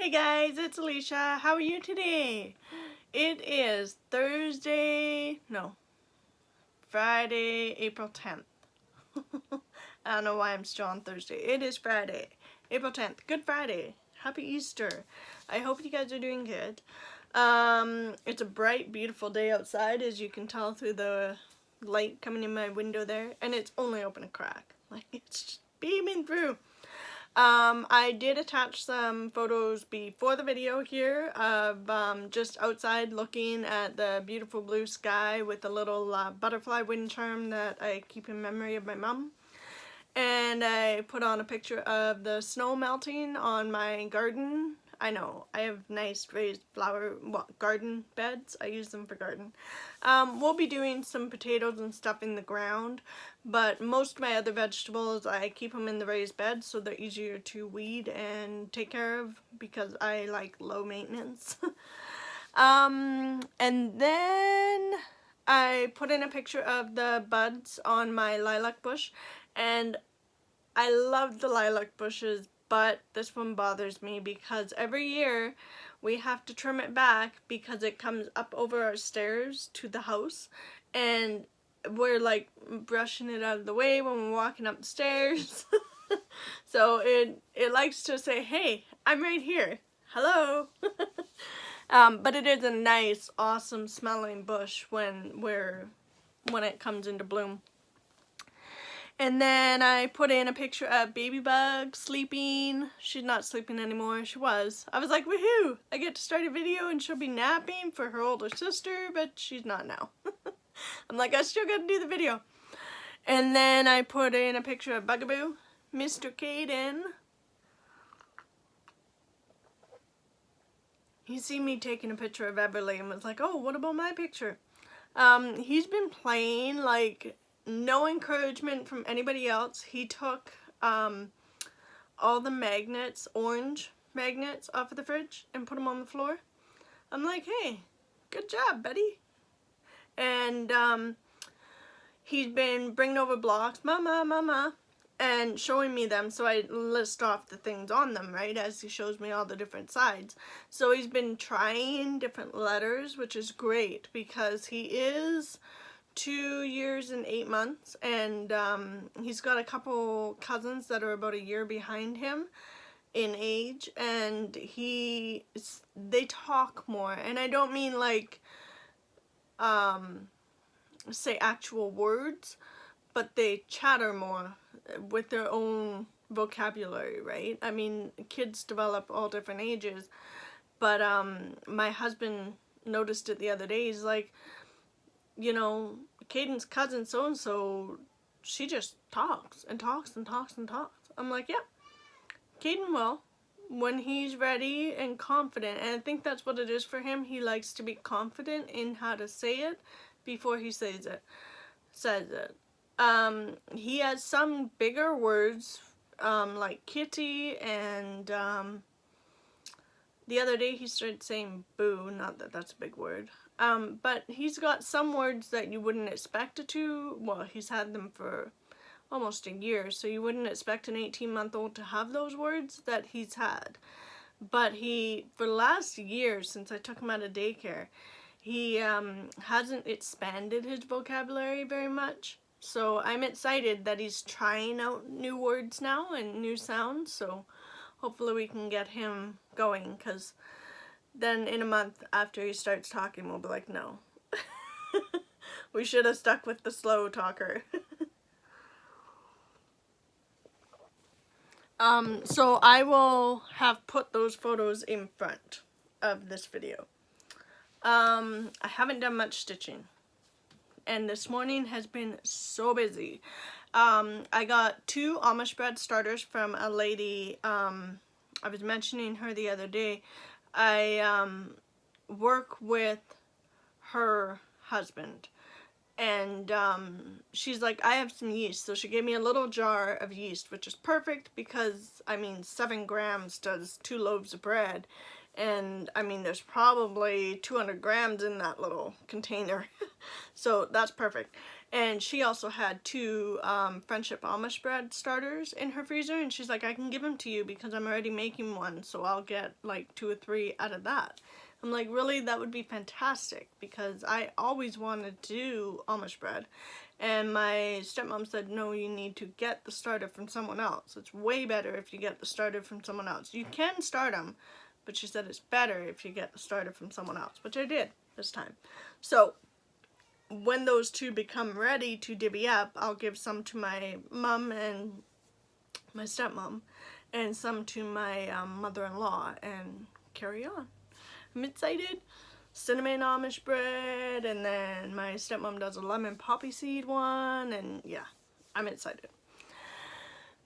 Hey guys, it's Alicia. How are you today? It is Friday, April 10th. I don't know why I'm still on Thursday. It is Friday, April 10th. Good Friday. Happy Easter. I hope you guys are doing good. It's a bright, beautiful day outside, as you can tell through the light coming in my window there. And it's only open a crack. Like, it's just beaming through. I did attach some photos before the video here of just outside looking at the beautiful blue sky with a little butterfly wind charm that I keep in memory of my mom. And I put on a picture of the snow melting on my garden. I know, I have nice raised garden beds. I use them for garden. We'll be doing some potatoes and stuff in the ground, but most of my other vegetables, I keep them in the raised beds so they're easier to weed and take care of because I like low maintenance. And then I put in a picture of the buds on my lilac bush, and I love the lilac bushes, but this one bothers me because every year we have to trim it back because it comes up over our stairs to the house, and we're like brushing it out of the way when we're walking up the stairs. So it likes to say, hey, I'm right here. Hello. But it is a nice, awesome smelling bush when it comes into bloom. And then I put in a picture of Baby Bug sleeping. She's not sleeping anymore. She was. I was like, woohoo! I get to start a video and she'll be napping for her older sister, but she's not now. I'm like, I still gotta do the video. And then I put in a picture of Bugaboo, Mr. Caden. He seen me taking a picture of Everly and was like, oh, what about my picture? He's been playing like no encouragement from anybody else. He took all the magnets, orange magnets, off of the fridge and put them on the floor. I'm like, hey, good job, buddy. And he's been bringing over blocks, mama, mama, and showing me them, so I list off the things on them, right, as he shows me all the different sides. So he's been trying different letters, which is great because he is 2 years and 8 months, and he's got a couple cousins that are about a year behind him in age, and they talk more, and I don't mean like say actual words, but they chatter more with their own vocabulary, right? I mean, kids develop all different ages, but my husband noticed it the other day. He's like, you know, Caden's cousin so-and-so, she just talks and talks and talks and talks. I'm like, yeah, Caden will, when he's ready and confident. And I think that's what it is for him. He likes to be confident in how to say it before he says it. He has some bigger words, like kitty, and the other day he started saying boo, not that that's a big word. But he's got some words that you wouldn't expect it to. Well, he's had them for almost a year, so you wouldn't expect an 18-month-old to have those words that he's had. But for the last year, since I took him out of daycare, he hasn't expanded his vocabulary very much. So I'm excited that he's trying out new words now and new sounds, so hopefully we can get him going, because then in a month after he starts talking, we'll be like, no. We should have stuck with the slow talker. So I will have put those photos in front of this video. I haven't done much stitching, and this morning has been so busy. I got 2 Amish bread starters from a lady, I was mentioning her the other day. I work with her husband, and she's like, I have some yeast, so she gave me a little jar of yeast, which is perfect because, I mean, 7 grams does 2 loaves of bread, and I mean, there's probably 200 grams in that little container. So that's perfect. And she also had 2 Friendship Amish bread starters in her freezer, and she's like, I can give them to you because I'm already making one, so I'll get like 2 or 3 out of that. I'm like, really? That would be fantastic, because I always wanted to do Amish bread. And my stepmom said, no, you need to get the starter from someone else. It's way better if you get the starter from someone else. You can start them, but she said it's better if you get the starter from someone else, which I did this time. So when those 2 become ready to divvy up, I'll give some to my mom and my stepmom, and some to my mother-in-law, and carry on. I'm excited. Cinnamon Amish bread, and then my stepmom does a lemon poppy seed one, and yeah, I'm excited.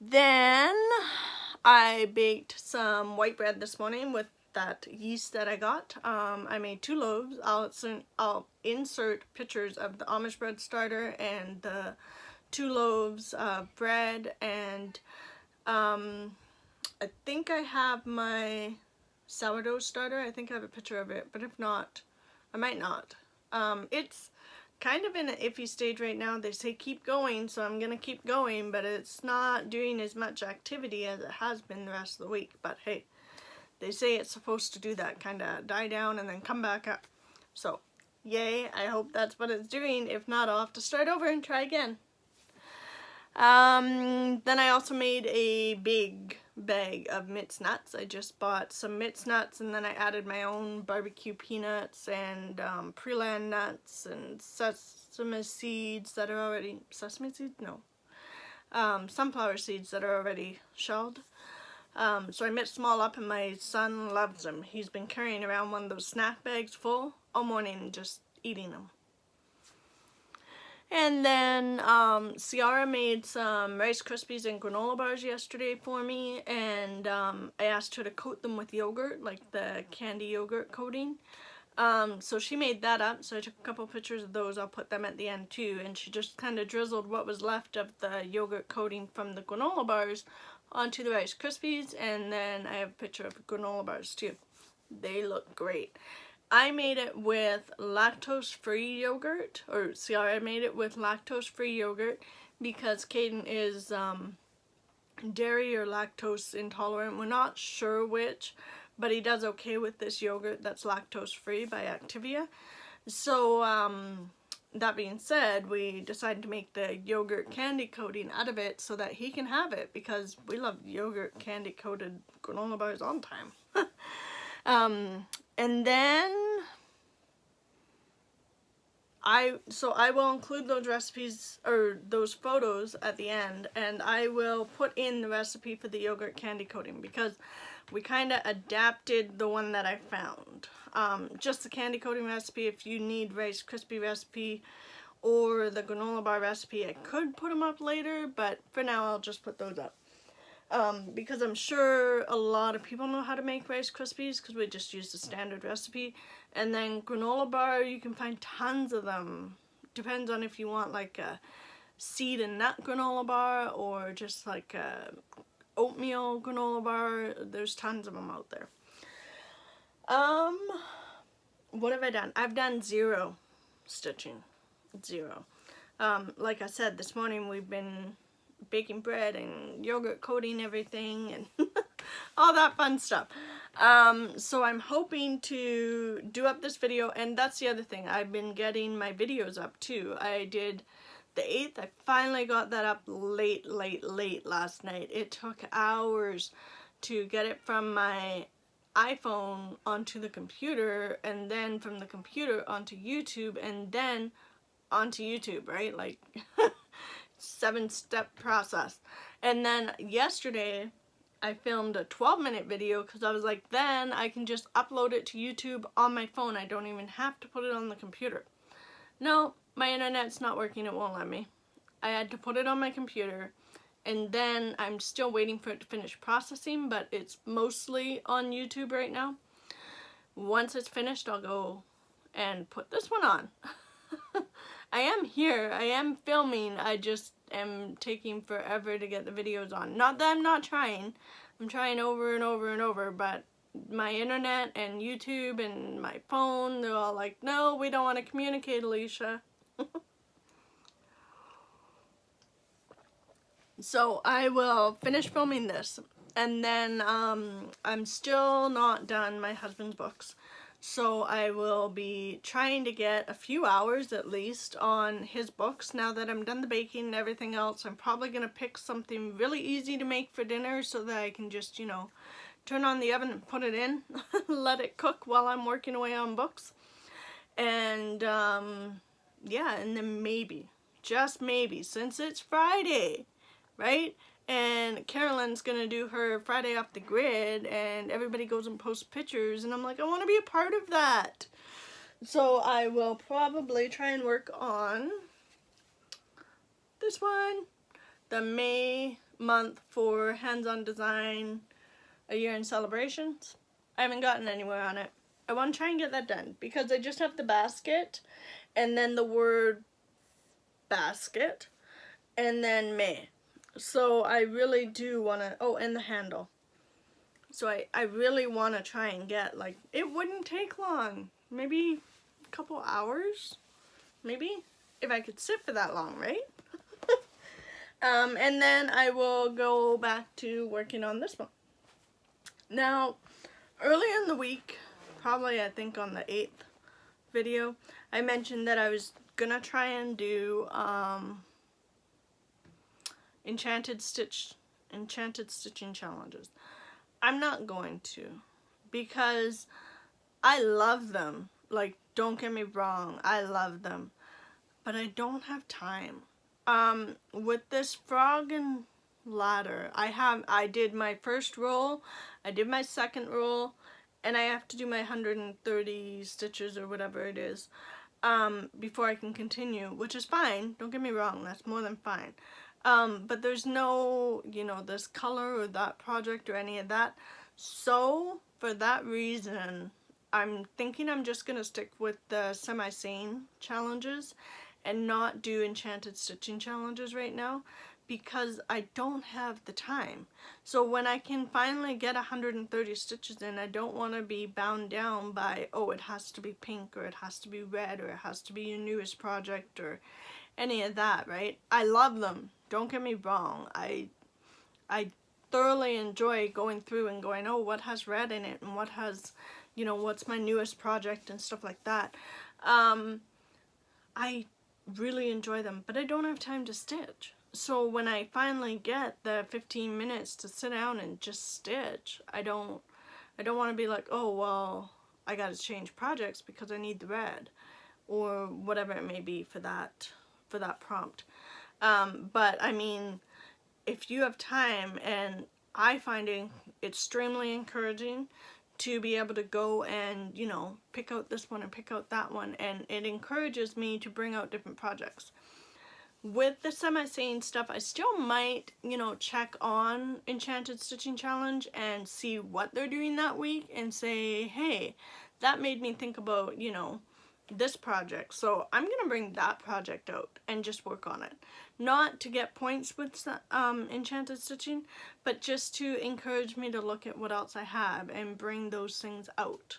Then I baked some white bread this morning with that yeast that I got. I made 2 loaves. I'll insert pictures of the Amish bread starter and the 2 loaves of bread, and I think I have my sourdough starter. I think I have a picture of it, but if not, I might not. It's kind of in an iffy stage right now. They say keep going, so I'm gonna keep going, but it's not doing as much activity as it has been the rest of the week. But hey, they say it's supposed to do that, kind of die down and then come back up. So yay, I hope that's what it's doing. If not, I'll have to start over and try again. Then I also made a big bag of mixed nuts. I just bought some mixed nuts, and then I added my own barbecue peanuts and pre-land nuts and sesame seeds that are already, sesame seeds? No. Sunflower seeds that are already shelled. So I mixed them all up, and my son loves them. He's been carrying around one of those snack bags full all morning, just eating them. And then Ciara made some Rice Krispies and granola bars yesterday for me, and I asked her to coat them with yogurt, like the candy yogurt coating. So she made that up, so I took a couple pictures of those. I'll put them at the end too, and she just kind of drizzled what was left of the yogurt coating from the granola bars onto the Rice Krispies, and then I have a picture of granola bars too. They look great. I made it with lactose-free yogurt, or Ciara made it with lactose-free yogurt, because Caden is dairy or lactose intolerant. We're not sure which, but he does okay with this yogurt that's lactose-free by Activia. So that being said, we decided to make the yogurt candy coating out of it so that he can have it, because we love yogurt candy coated granola bars all the time. And then I will include those recipes, or those photos, at the end, and I will put in the recipe for the yogurt candy coating, because we kind of adapted the one that I found. Just the candy coating recipe. If you need Rice Krispie recipe or the granola bar recipe, I could put them up later, but for now I'll just put those up. Because I'm sure a lot of people know how to make Rice Krispies, because we just use the standard recipe. And then granola bar, you can find tons of them. Depends on if you want like a seed and nut granola bar, or just like a oatmeal granola bar. There's tons of them out there. What have I done? I've done 0 stitching. 0. Like I said, this morning we've been baking bread and yogurt coating everything and all that fun stuff. So I'm hoping to do up this video, and that's the other thing. I've been getting my videos up too. I did the 8th. I finally got that up late last night. It took hours to get it from my iPhone onto the computer, and then from the computer onto YouTube, and then onto YouTube, right? Like 7-step process. And then yesterday I filmed a 12-minute video, because I was like, then I can just upload it to YouTube on my phone. I don't even have to put it on the computer. No, my internet's not working. It won't let me. I had to put it on my computer, and then I'm still waiting for it to finish processing, but it's mostly on YouTube right now. Once it's finished, I'll go and put this one on. I am here, I am filming, I just am taking forever to get the videos on. Not that I'm not trying, I'm trying over and over and over, but my internet and YouTube and my phone, they're all like, no, we don't want to communicate, Alicia. So I will finish filming this, and then I'm still not done my husband's books. So I will be trying to get a few hours at least on his books. Now that I'm done the baking and everything else, I'm probably going to pick something really easy to make for dinner so that I can just, you know, turn on the oven and put it in, let it cook while I'm working away on books. And yeah, and then maybe, just maybe, since it's Friday, right? And Carolyn's gonna do her Friday off the grid, and everybody goes and posts pictures, and I'm like, I want to be a part of that. So I will probably try and work on this one, the May month for hands-on design, a year in celebrations. I haven't gotten anywhere on it. I want to try and get that done because I just have the basket and then the word basket and then May. So I really do want to, oh, and the handle. So I really want to try and get, like, it wouldn't take long. Maybe a couple hours, maybe, if I could sit for that long, right? And then I will go back to working on this one. Now, earlier in the week, probably I think on the 8th video, I mentioned that I was gonna try and do enchanted stitching challenges. I'm not going to, because I love them. Like, don't get me wrong, I love them, but I don't have time. With this frog and ladder, I did my first roll, I did my second roll, and I have to do my 130 stitches or whatever it is before I can continue, which is fine, don't get me wrong, that's more than fine. But there's no, you know, this color or that project or any of that. So for that reason, I'm thinking I'm just gonna stick with the semi-sane challenges and not do enchanted stitching challenges right now, because I don't have the time. So when I can finally get 130 stitches in, I don't want to be bound down by, oh, it has to be pink, or it has to be red, or it has to be your newest project, or any of that, right? I love them, don't get me wrong. I thoroughly enjoy going through and going, oh, what has red in it, and what has, you know, what's my newest project and stuff like that. I really enjoy them, but I don't have time to stitch. So when I finally get the 15 minutes to sit down and just stitch, I don't want to be like, oh, well, I got to change projects because I need the red, or whatever it may be for that prompt. But I mean, if you have time, and I find it extremely encouraging to be able to go and, you know, pick out this one and pick out that one, and it encourages me to bring out different projects. With the semi-sane stuff, I still might, you know, check on Enchanted Stitching Challenge and see what they're doing that week and say, hey, that made me think about, you know, this project. So I'm gonna bring that project out and just work on it. Not to get points with Enchanted Stitching, but just to encourage me to look at what else I have and bring those things out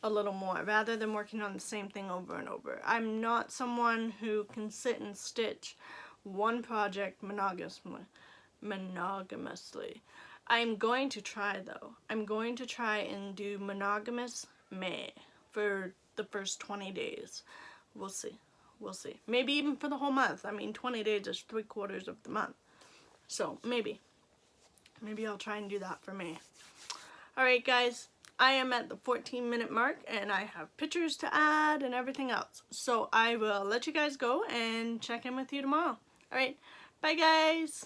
a little more, rather than working on the same thing over and over. I'm not someone who can sit and stitch one project monogamously. I'm going to try, though. I'm going to try and do monogamous May for the first 20 days. We'll see. We'll see. Maybe even for the whole month. I mean, 20 days is 3/4 of the month. So maybe I'll try and do that for May. Alright guys, I am at the 14-minute mark, and I have pictures to add and everything else. So I will let you guys go and check in with you tomorrow. Alright, bye guys!